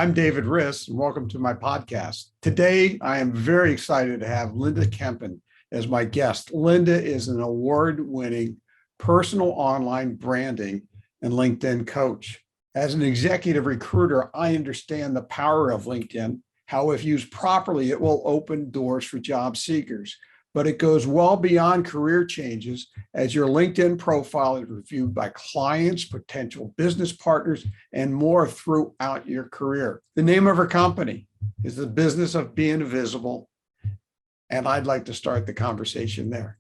I'm David Riss, and welcome to my podcast. Today, I am very excited to have Linda Kempen as my guest. Linda is an award-winning personal online branding and LinkedIn coach. As an executive recruiter, I understand the power of LinkedIn, how if used properly, it will open doors for job seekers. But it goes well beyond career changes, as your LinkedIn profile is reviewed by clients, potential business partners, and more throughout your career. The name of her company is The Business of Being Visible, and I'd like to start the conversation there.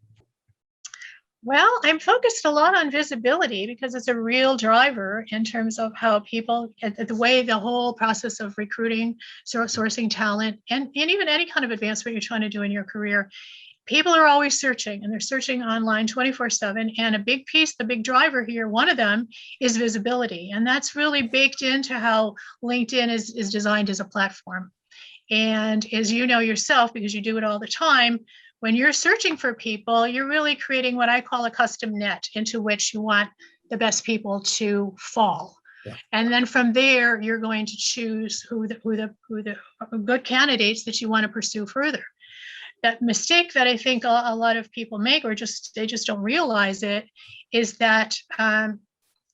Well, I'm focused a lot on visibility because it's a real driver in terms of how people, the way the whole process of recruiting, sourcing talent, and even any kind of advancement you're trying to do in your career. People are always searching, and they're searching online 24/7. And a big piece, the big driver here, one of them is visibility. And that's really baked into how LinkedIn is designed as a platform. And as you know yourself, because you do it all the time, when you're searching for people, you're really creating what I call a custom net into which you want the best people to fall. Yeah. And then from there, you're going to choose who the good candidates that you want to pursue further. That mistake that I think a lot of people make, or they just don't realize it, is that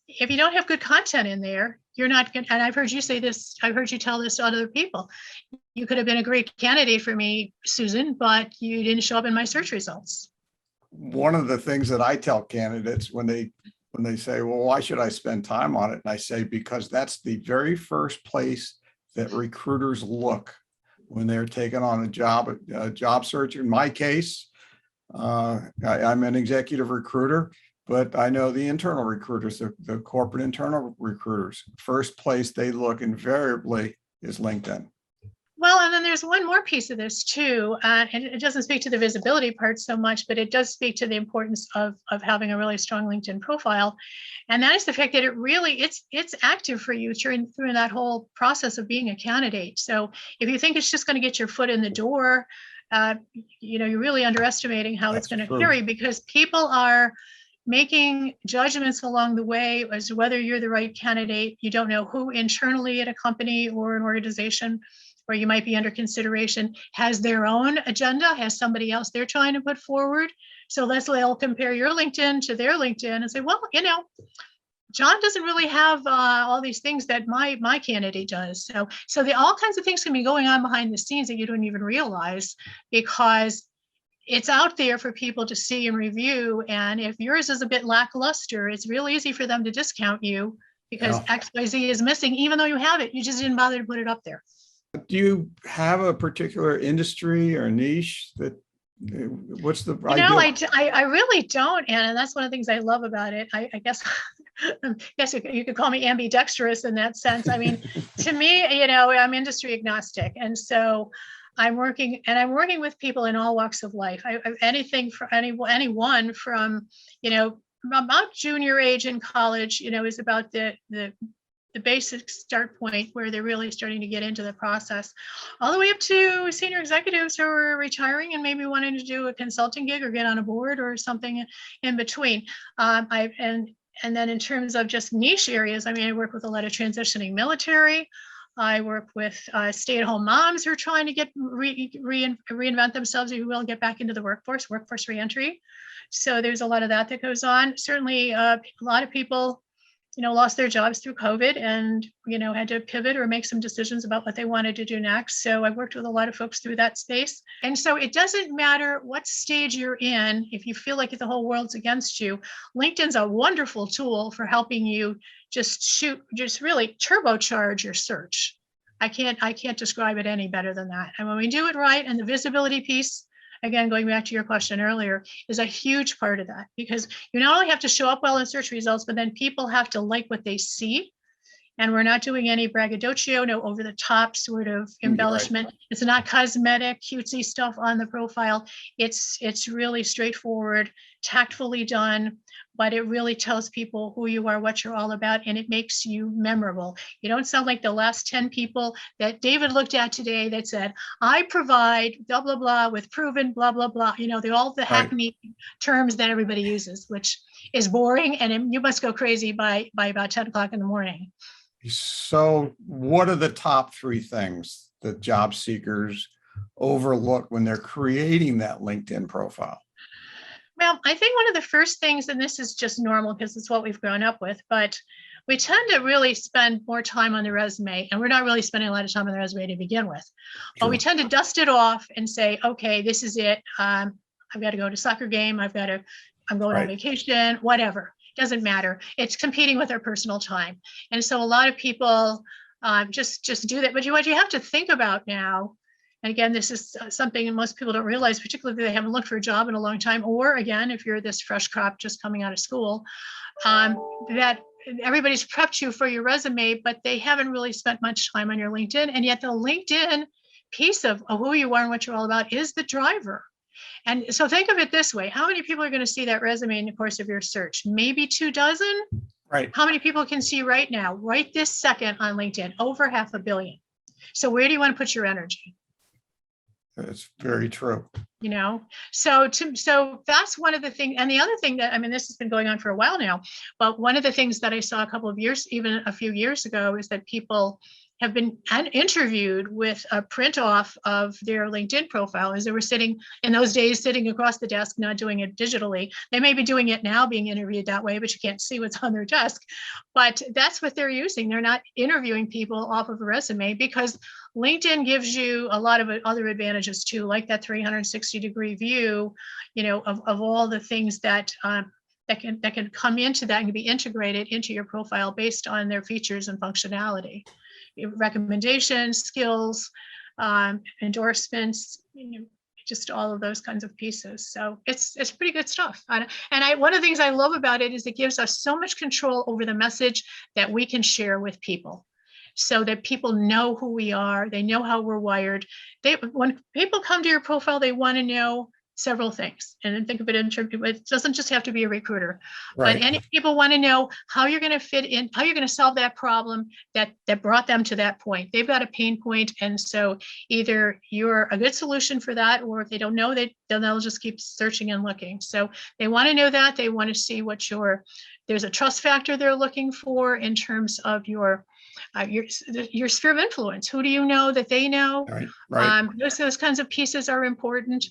if you don't have good content in there, you're not good. And I've heard you say this, I've heard you tell this to other people. You could have been a great candidate for me, Susan, but you didn't show up in my search results. One of the things that I tell candidates when they say, well, why should I spend time on it? And I say, because that's the very first place that recruiters look when they're taking on a job search. In my case, I'm an executive recruiter, but I know the internal recruiters, the corporate internal recruiters, first place they look invariably is LinkedIn. Well, and then there's one more piece of this too, and it doesn't speak to the visibility part so much, but it does speak to the importance of having a really strong LinkedIn profile, and that is the fact that it's active for you through that whole process of being a candidate. So if you think it's just going to get your foot in the door, you're really underestimating how it's going to carry, because people are making judgments along the way as to whether you're the right candidate. You don't know who internally at a company or an organization where you might be under consideration has their own agenda, has somebody else they're trying to put forward. So they'll compare your LinkedIn to their LinkedIn and say, well, John doesn't really have all these things that my candidate does. So all kinds of things can be going on behind the scenes that you don't even realize, because it's out there for people to see and review. And if yours is a bit lackluster, it's real easy for them to discount you because XYZ is missing, even though you have it. You just didn't bother to put it up there. Do you have a particular industry or niche what's the idea? I really don't, and that's one of the things I love about it. I guess you could call me ambidextrous in that sense. I mean, to me, I'm industry agnostic, and so I'm working with people in all walks of life. Anything for anyone from about junior age in college, is about the basic start point where they're really starting to get into the process, all the way up to senior executives who are retiring and maybe wanting to do a consulting gig or get on a board or something in between. And then in terms of just niche areas, I work with a lot of transitioning military. I work with stay-at-home moms who are trying to get reinvent themselves, if you will, get back into the workforce reentry. So there's a lot of that goes on. Certainly, a lot of people lost their jobs through COVID and, had to pivot or make some decisions about what they wanted to do next. So I've worked with a lot of folks through that space. And so it doesn't matter what stage you're in. If you feel like the whole world's against you, LinkedIn's a wonderful tool for helping you just really turbocharge your search. I can't describe it any better than that. And when we do it right, and the visibility piece, again, going back to your question earlier, is a huge part of that, because you not only have to show up well in search results, but then people have to like what they see. And we're not doing any braggadocio, no over the top sort of embellishment. Right. It's not cosmetic, cutesy stuff on the profile. It's really straightforward, tactfully done, but it really tells people who you are, what you're all about, and it makes you memorable. You don't sound like the last 10 people that David looked at today that said, I provide blah, blah, blah with proven blah, blah, blah. They're all the hackneyed terms that everybody uses, which is boring, and you must go crazy by about 10 o'clock in the morning. So what are the top three things that job seekers overlook when they're creating that LinkedIn profile? Well, I think one of the first things, and this is just normal because it's what we've grown up with, but we tend to really spend more time on the resume, and we're not really spending a lot of time on the resume to begin with. But we tend to dust it off and say, okay, this is it. I've got to go to soccer game. I'm going on vacation, whatever. Doesn't matter. It's competing with our personal time. And so a lot of people just do that. But what you have to think about now, and again, this is something most people don't realize, particularly if they haven't looked for a job in a long time, or again, if you're this fresh crop just coming out of school, that everybody's prepped you for your resume, but they haven't really spent much time on your LinkedIn. And yet the LinkedIn piece of who you are and what you're all about is the driver. And so think of it this way. How many people are going to see that resume in the course of your search? Maybe 24. Right. How many people can see right now, right this second on LinkedIn? Over 500 million. So where do you want to put your energy? That's very true. So that's one of the things. And the other thing that, this has been going on for a while now, but one of the things that I saw a couple of years, even a few years ago, is that people have been interviewed with a print off of their LinkedIn profile as they were sitting across the desk, not doing it digitally. They may be doing it now, being interviewed that way, but you can't see what's on their desk. But that's what they're using. They're not interviewing people off of a resume, because LinkedIn gives you a lot of other advantages too, like that 360-degree view, of all the things that can come into that and can be integrated into your profile based on their features and functionality, recommendations, skills, endorsements, just all of those kinds of pieces. So it's pretty good stuff. And one of the things I love about it is it gives us so much control over the message that we can share with people, so that people know who we are. They know how we're wired. When people come to your profile, they want to know several things. And then think of it in terms of, it doesn't just have to be a recruiter, but any people want to know how you're going to fit in, how you're going to solve that problem that brought them to that point. They've got a pain point. And so either you're a good solution for that, or if they don't know, they'll just keep searching and looking. So they want to know that. They want to see there's a trust factor they're looking for in terms of your sphere of influence. Who do you know that they know? Those kinds of pieces are important.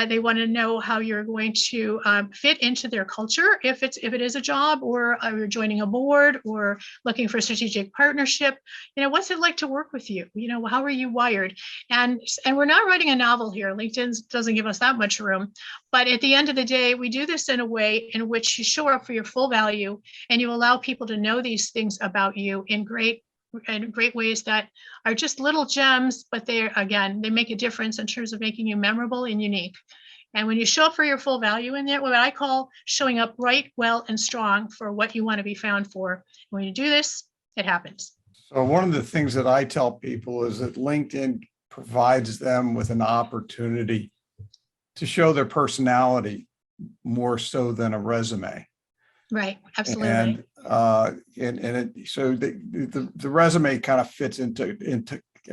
They want to know how you're going to fit into their culture, if it is a job, or you're joining a board, or looking for a strategic partnership. What's it like to work with you? How are you wired? And we're not writing a novel here. LinkedIn doesn't give us that much room. But at the end of the day, we do this in a way in which you show up for your full value, and you allow people to know these things about you in great ways that are just little gems, but they make a difference in terms of making you memorable and unique. And when you show up for your full value in there, what I call showing up right, well, and strong for what you want to be found for. When you do this, it happens. So one of the things that I tell people is that LinkedIn provides them with an opportunity to show their personality more so than a resume. Right, absolutely. So the resume kind of fits into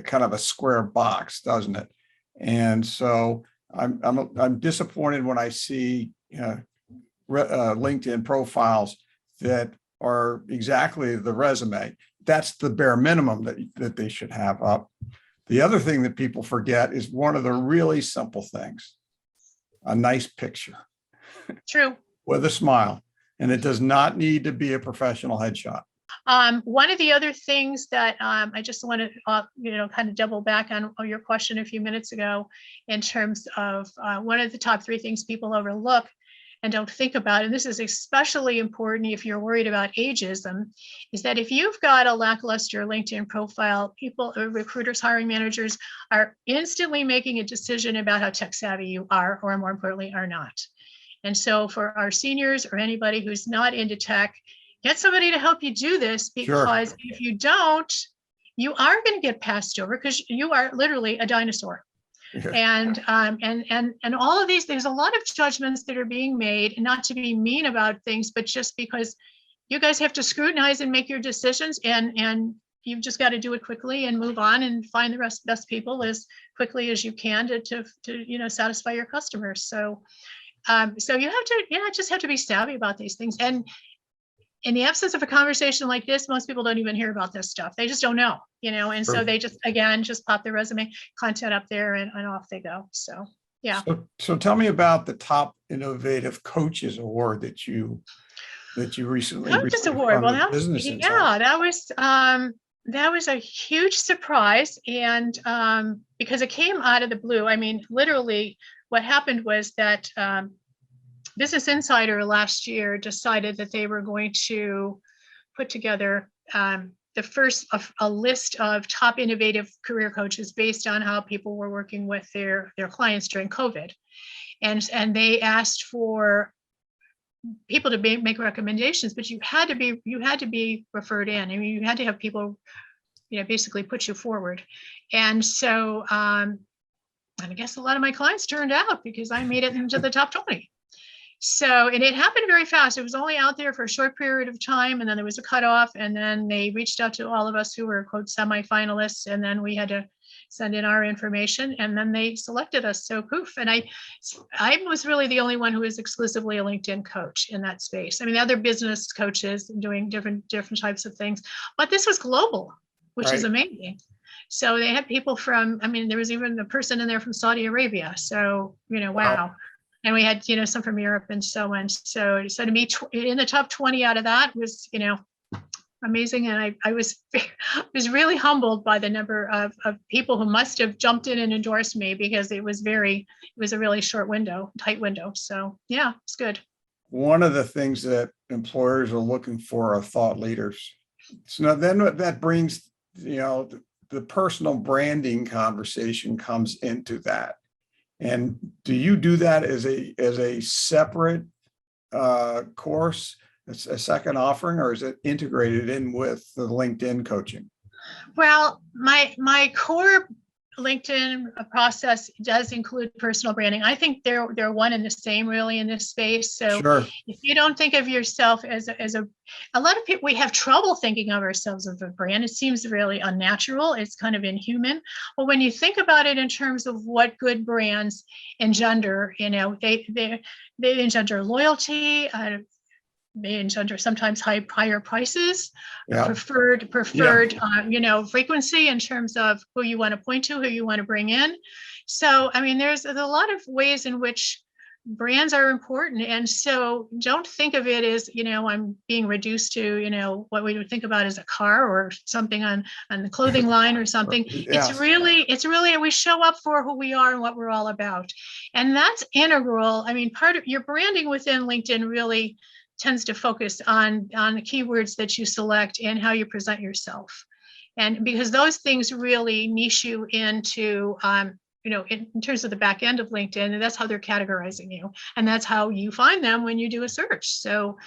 kind of a square box, doesn't it? And so I'm disappointed when I see LinkedIn profiles that are exactly the resume. That's the bare minimum that they should have up. The other thing that people forget is one of the really simple things: a nice picture. True. With a smile. And it does not need to be a professional headshot. One of the other things that I just want to, kind of double back on your question a few minutes ago, in terms of one of the top three things people overlook and don't think about, and this is especially important if you're worried about ageism, is that if you've got a lackluster LinkedIn profile, recruiters, hiring managers are instantly making a decision about how tech savvy you are, or more importantly, are not. And so for our seniors or anybody who's not into tech, get somebody to help you do this, because if you don't, you are going to get passed over, because you are literally a dinosaur. And all of these, there's a lot of judgments that are being made, and not to be mean about things, but just because you guys have to scrutinize and make your decisions, and you've just got to do it quickly and move on and find the best people as quickly as you can to satisfy your customers. So you have to, just have to be savvy about these things. And in the absence of a conversation like this, most people don't even hear about this stuff. They just don't know, and so Sure. they just pop their resume content up there and off they go. So, yeah. So tell me about the top innovative coaches award that you recently Coaches received Award. from Well, the Business Insider. that was a huge surprise. And because it came out of the blue. I mean, literally what happened was that Business Insider last year decided that they were going to put together the first a list of top innovative career coaches based on how people were working with their clients during COVID. And they asked for people to make recommendations, but you had to be referred in. I mean, you had to have people, basically put you forward. And so, and I guess a lot of my clients turned out because I made it into the top 20. So, and it happened very fast. It was only out there for a short period of time, and then there was a cutoff, and then they reached out to all of us who were quote semi-finalists, and then we had to send in our information, and then they selected us. So poof. And I was really the only one who was exclusively a LinkedIn coach in that space. I mean, other business coaches doing different types of things, but this was global, which is amazing. So they had people from, I mean, there was even a person in there from Saudi Arabia. So, wow. And we had, some from Europe and so on. So to me, in the top 20 out of that was, amazing. And I was really humbled by the number of people who must have jumped in and endorsed me, because it was a really short window, tight window. So yeah, it's good. One of the things that employers are looking for are thought leaders. So then that brings, the personal branding conversation comes into that. And do you do that as a separate course, a second offering, or is it integrated in with the LinkedIn coaching? Well, my core LinkedIn process does include personal branding. I think they're one and the same really in this space. So Sure. If you don't think of yourself as a lot of people, we have trouble thinking of ourselves as a brand. It seems really unnatural. It's kind of inhuman. Well, when you think about it in terms of what good brands engender, they engender loyalty. They engender sometimes higher prices, preferred, frequency in terms of who you want to point to, who you want to bring in. So, I mean, there's a lot of ways in which brands are important. And so don't think of it as, I'm being reduced to, what we would think about as a car or something on the clothing line or something. Yes. It's really, we show up for who we are and what we're all about. And that's integral. I mean, part of your branding within LinkedIn really tends to focus on the keywords that you select and how you present yourself. And because those things really niche you into, in terms of the back end of LinkedIn, and that's how they're categorizing you. And that's how you find them when you do a search. So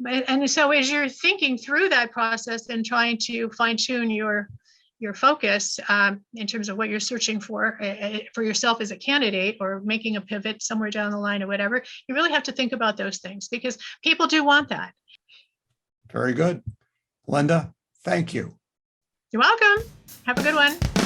as you're thinking through that process and trying to fine tune your focus in terms of what you're searching for yourself as a candidate, or making a pivot somewhere down the line or whatever, you really have to think about those things because people do want that. Very good. Linda, thank you. You're welcome. Have a good one.